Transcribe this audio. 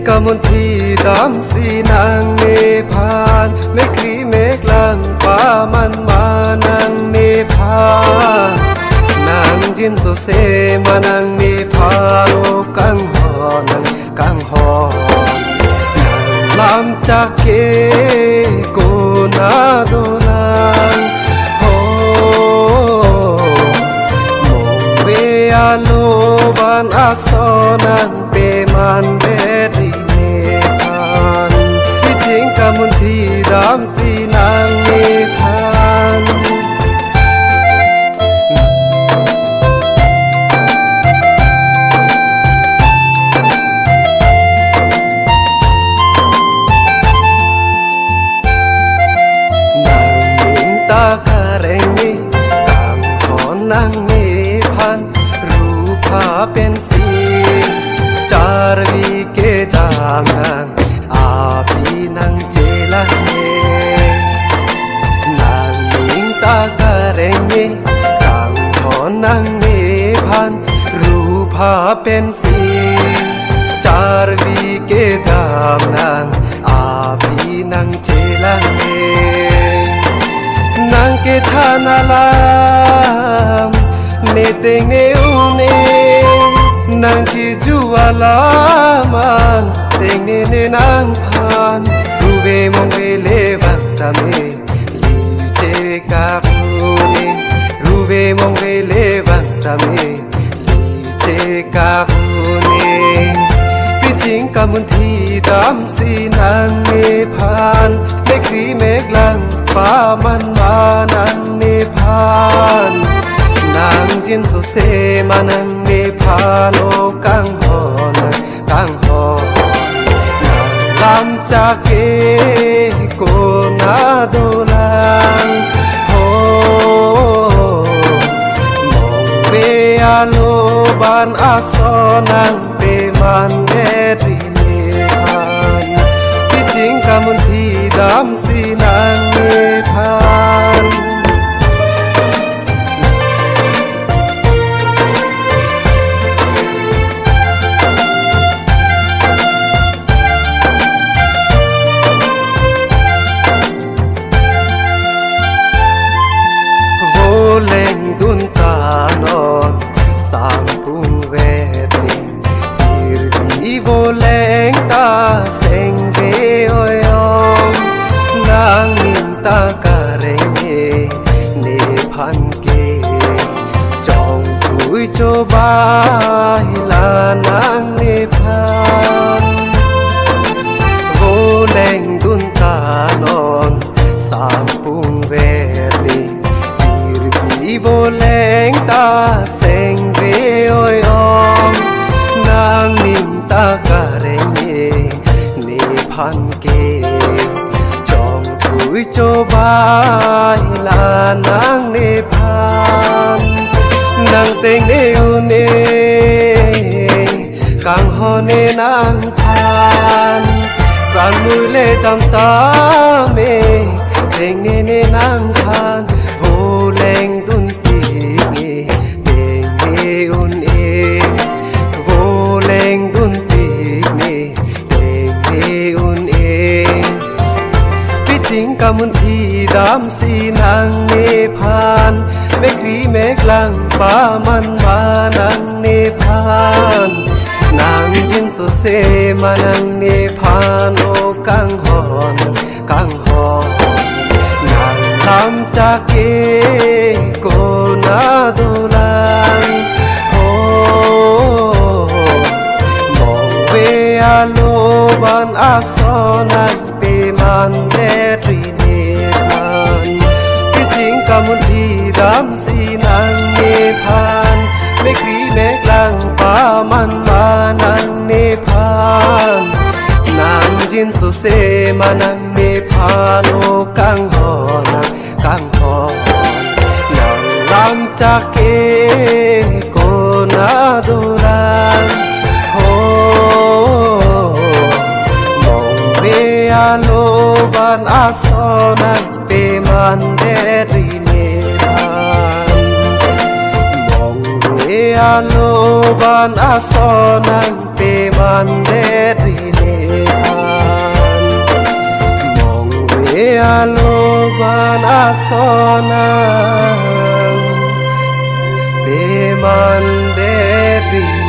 กำมลที่ดำสีนางเนพานไม่ครีเมกลังป่ามันมานางเนพานนางจินสุเสมานางเนพาโลกังหอนางกังหอนนางลำจากเกโกนาโดนางโฮมงเวอาโลบานอาโซนังเปมันเบรีเนพานที่จริงกำมลที่ดำสีนางเนพานตาคาเรงนี้ต่างขอนางเนพันรูปาเป็นสีจารวีเกตางานอาพีนางเจลาเนนางนิงตาคาเรงนี้ต่างขอนางเนพันรูปาเป็นสีจารวีเกตางานอาพีนางเจลาเนnang ke thana lam ne teng ne u ne nang ki juwala man teng ne ne nang phan tu ve mong ve le van ta me li che ka pu ne ru ve mong ve le van ta me li che ka pu ne pi jing ka mun thi dam si nang ne phan me kri me langป่ามันมานังเนพานนางจินสุเสมานังเนพาโลกังหอนกังหอนนางลำจากเกโกนาโดลังโฮมองเวอาโลบานอาโซนังเปมันเดรีเนพานที่จริงกำมลที่ดำสีนางเนพานโวเลงดุนตานอนสางพุงเวทีอีรบีโวเลงตาเซงเวโอยองนางนินตากะเรงเนพันเกจองถุยโจบาฮิลานางเนพันโวแลงดุนตานอนสามปุงเวรีอีรบีโวแลงตาเซงเวโอยองนางนินตากะเรงเนพันเกวิโจบายลานางเนพานนางเต็งเนอุเนกังหอเนนางพานปรานมุยเลตำตาเมเต็งเนเนนางพานโวแลงตุนตีเนเต็งเนอุเนโวแลงตุนตีเนเต็งเนอุเนจริงกำมลที่ดำสีนางเนพานไม่ครีเมกลังป่ามันมานังเนพานนางจินสุเสมานังเนพานโอกังหอนกังหอนนางลำจากเกโกนาโดลังโฮมองเวอาโลบานอาโซนังเปมันเดรีเนพานที่จริงกำมลที่ดำสีนางเนพานไม่ครีเมกลังป่ามันมานังเนพานนางจินสุเสมานังเนพาโลกังหอนกังหอนนางลำจากเกโกนาโดลังโฮอาโลบานอาโซนังเปมันเดรีเนพานมองเวอาโลบานอาโซนังเปมันเด rilean mong we aloban asonan peman deri